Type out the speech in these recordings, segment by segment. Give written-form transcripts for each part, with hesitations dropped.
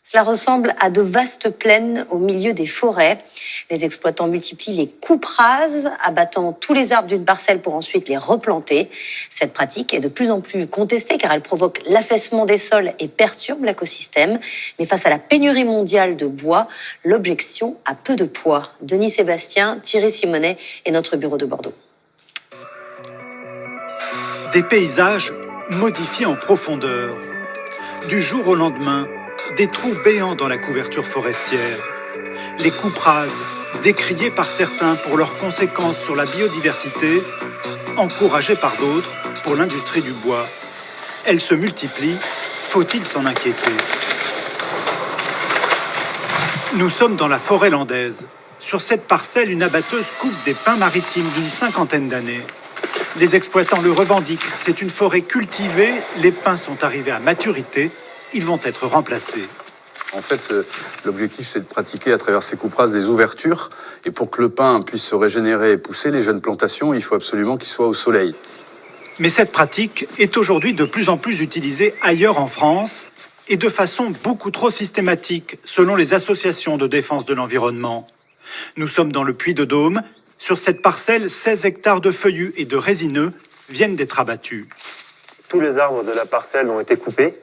Cela ressemble à de vastes plaines au milieu des forêts. Les exploitants multiplient les coupes rases, abattant tous les arbres d'une parcelle pour ensuite les replanter. Cette pratique est de plus en plus contestée car elle provoque l'affaissement des sols et perturbe l'écosystème. Mais face à la pénurie mondiale de bois, l'objection a peu de poids. Denis Sébastien, Thierry Simonet et notre bureau de Bordeaux. Des paysages modifiés en profondeur. Du jour au lendemain, des trous béants dans la couverture forestière. Les coupes rases, décriées par certains pour leurs conséquences sur la biodiversité, encouragées par d'autres pour l'industrie du bois. Elles se multiplient, faut-il s'en inquiéter? Nous sommes dans la forêt landaise. Sur cette parcelle, une abatteuse coupe des pins maritimes d'une 50aine d'années. Les exploitants le revendiquent, c'est une forêt cultivée, les pins sont arrivés à maturité, ils vont être remplacés. En fait, l'objectif, c'est de pratiquer à travers ces coupes rases des ouvertures. Et pour que le pin puisse se régénérer et pousser, les jeunes plantations, il faut absolument qu'il soit au soleil. Mais cette pratique est aujourd'hui de plus en plus utilisée ailleurs en France et de façon beaucoup trop systématique, selon les associations de défense de l'environnement. Nous sommes dans le Puy-de-Dôme. Sur cette parcelle, 16 hectares de feuillus et de résineux viennent d'être abattus. Tous les arbres de la parcelle ont été coupés.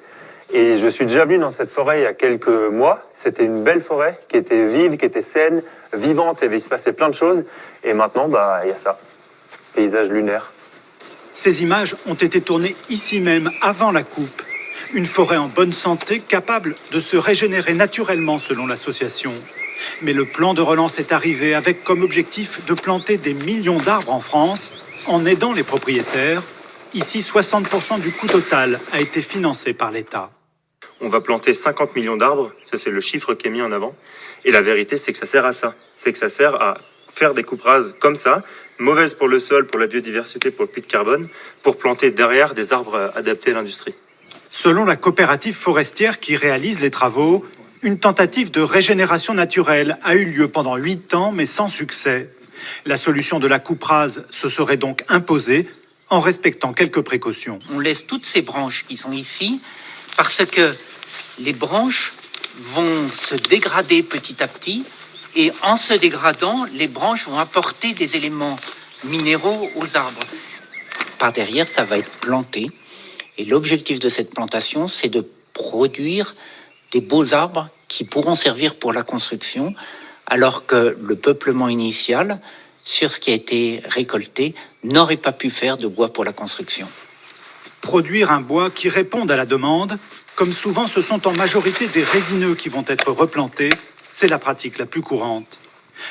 Et je suis déjà venu dans cette forêt il y a quelques mois. C'était une belle forêt qui était vive, qui était saine, vivante. Il se passait plein de choses. Et maintenant, il y a ça. Paysage lunaire. Ces images ont été tournées ici même, avant la coupe. Une forêt en bonne santé, capable de se régénérer naturellement selon l'association. Mais le plan de relance est arrivé avec comme objectif de planter des millions d'arbres en France en aidant les propriétaires. Ici, 60% du coût total a été financé par l'État. On va planter 50 millions d'arbres, ça c'est le chiffre qui est mis en avant. Et la vérité, c'est que ça sert à ça. C'est que ça sert à faire des coupes rases comme ça, mauvaises pour le sol, pour la biodiversité, pour le puits de carbone, pour planter derrière des arbres adaptés à l'industrie. Selon la coopérative forestière qui réalise les travaux, une tentative de régénération naturelle a eu lieu pendant 8 ans, mais sans succès. La solution de la coupe rase se serait donc imposée en respectant quelques précautions. On laisse toutes ces branches qui sont ici parce que les branches vont se dégrader petit à petit et en se dégradant, les branches vont apporter des éléments minéraux aux arbres. Par derrière, ça va être planté et l'objectif de cette plantation, c'est de produire des beaux arbres qui pourront servir pour la construction alors que le peuplement initial, sur ce qui a été récolté, n'aurait pas pu faire de bois pour la construction. Produire un bois qui réponde à la demande, comme souvent ce sont en majorité des résineux qui vont être replantés, c'est la pratique la plus courante.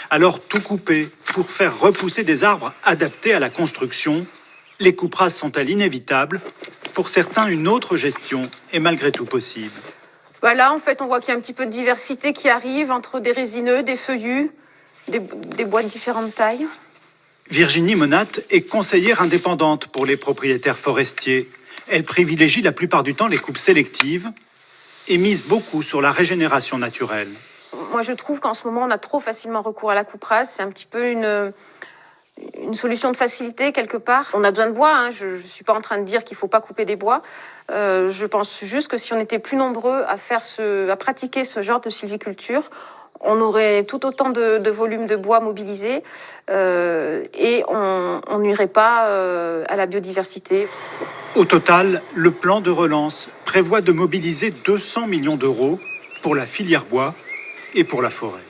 Alors tout couper pour faire repousser des arbres adaptés à la construction, les coupes rases sont-elles inévitables? Pour certains, une autre gestion est malgré tout possible. Là, en fait, on voit qu'il y a un petit peu de diversité qui arrive entre des résineux, des feuillus, des bois de différentes tailles. Virginie Monat est conseillère indépendante pour les propriétaires forestiers. Elle privilégie la plupart du temps les coupes sélectives et mise beaucoup sur la régénération naturelle. Moi, je trouve qu'en ce moment, on a trop facilement recours à la coupe rase. C'est un petit peu une solution de facilité quelque part. On a besoin de bois, je ne suis pas en train de dire qu'il ne faut pas couper des bois. Je pense juste que si on était plus nombreux à pratiquer ce genre de sylviculture, on aurait tout autant de volume de bois mobilisé et on n'irait pas à la biodiversité. Au total, le plan de relance prévoit de mobiliser 200 millions d'euros pour la filière bois et pour la forêt.